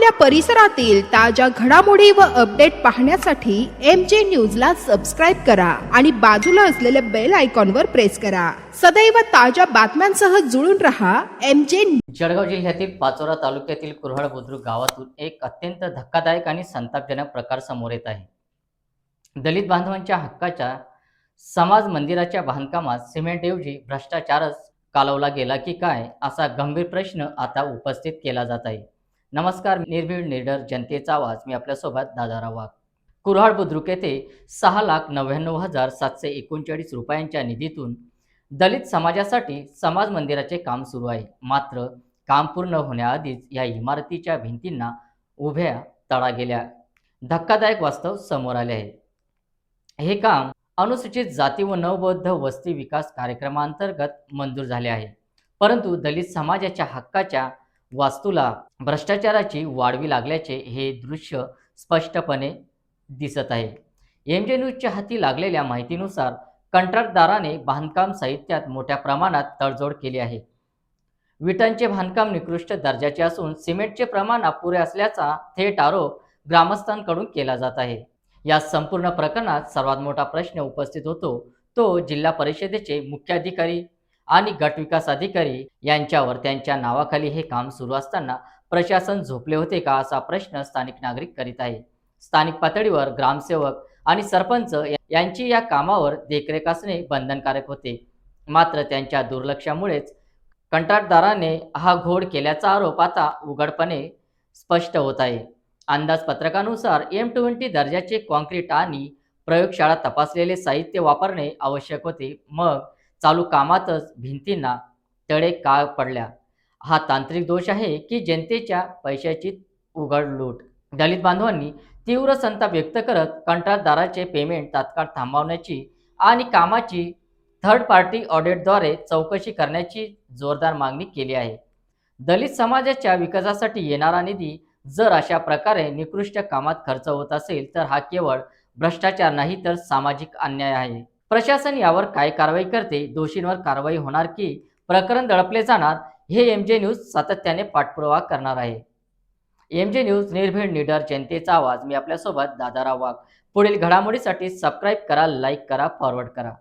आपल्या परिसरातील ताज्या घडामोडी व अपडेट पाहण्यासाठी MJ न्यूजला सबस्क्राईब करा आणि बाजूला असलेल्या बेल आयकॉनवर प्रेस करा। सदैव ताज्या बातम्यांसह जुळून रहा MJ। जळगाव जिल्ह्यातील पाचोरा तालुक्यातील कुऱ्हाड बुद्रुक गावातून एक अत्यंत धक्कादायक आणि संतापजनक प्रकार समोर येत आहे। दलित बांधवांच्या हक्काच्या समाज मंदिराच्या बांधकामात सिमेंटऐवजी भ्रष्टाचारच कालवला गेला की काय, असा गंभीर प्रश्न आता उपस्थित केला जात आहे। नमस्कार, निर्भीड निडर जनतेचा आवाज, मी आपल्यासोबत दादाराव वाघ। कुऱ्हाड बुद्रुक येथे 6,99,739 रुपयांच्या निधीतून दलित समाजासाठी समाज मंदिराचे काम सुरू आहे। मात्र काम पूर्ण होण्याआधीच या इमारतीच्या भिंतींना उभ्या तडा गेल्या धक्कादायक वास्तव समोर आले आहे। हे काम अनुसूचित जाती व नवबौद्ध वस्ती विकास कार्यक्रमांतर्गत मंजूर झाले आहे, परंतु दलित समाजाच्या हक्काच्या वास्तूला भ्रष्टाचाराची वाढवी लागल्याचे हे दृश्य स्पष्टपणे दिसत आहे। MJ न्यूजच्या हाती लागलेल्या माहितीनुसार कंत्राटदाराने बांधकाम साहित्यात मोठ्या प्रमाणात तडजोड केली आहे। विटांचे बांधकाम निकृष्ट दर्जाचे असून सिमेंटचे प्रमाण अपुरे असल्याचा थेट आरोप ग्रामस्थांकडून केला जात आहे। या संपूर्ण प्रकरणात सर्वात मोठा प्रश्न उपस्थित होतो तो जिल्हा परिषदेचे मुख्याधिकारी आणि गट विकास अधिकारी यांच्यावर। त्यांच्या नावाखाली हे काम सुरू असताना प्रशासन झोपले होते का, असा प्रश्न स्थानिक नागरिक करीत आहे। स्थानिक पातळीवर ग्रामसेवक आणि सरपंच यांची या कामावर देखरेख असणे बंधनकारक होते, मात्र त्यांच्या दुर्लक्षामुळेच कंत्राटदाराने हा घोळ केल्याचा आरोप आता उघडपणे स्पष्ट होत आहे। अंदाजपत्रकानुसार M20 दर्जाचे कॉन्क्रीट आणि प्रयोगशाळा तपासलेले साहित्य वापरणे आवश्यक होते, मग चालू कामातच भिंतींना तडे का पडल्या? हा तांत्रिक दोष आहे की जनतेच्या पैशाची उघड लूट? दलित बांधवांनी तीव्र संताप व्यक्त करत कंत्राटदाराचे पेमेंट तात्काळ थांबवण्याची आणि कामाची थर्ड पार्टी ऑडिटद्वारे चौकशी करण्याची जोरदार मागणी केली आहे। दलित समाजाच्या विकासासाठी येणारा निधी जर अशा प्रकारे निकृष्ट कामात खर्च होत असेल तर हा केवळ भ्रष्टाचार नाही तर सामाजिक अन्याय आहे। प्रशासन यावर काय कारवाई करते? दोषींवर कारवाई होणार की प्रकरण दडपले जाणार? हे MJ न्यूज सातत्याने पाठपुरावा करणार आहे। MJ न्यूज, निर्भीड निडर जनतेचा आवाज, मी आपल्यासोबत दादाराव वाघ। पुढील घडामोडीसाठी सबस्क्राईब करा, लाईक करा, फॉरवर्ड करा।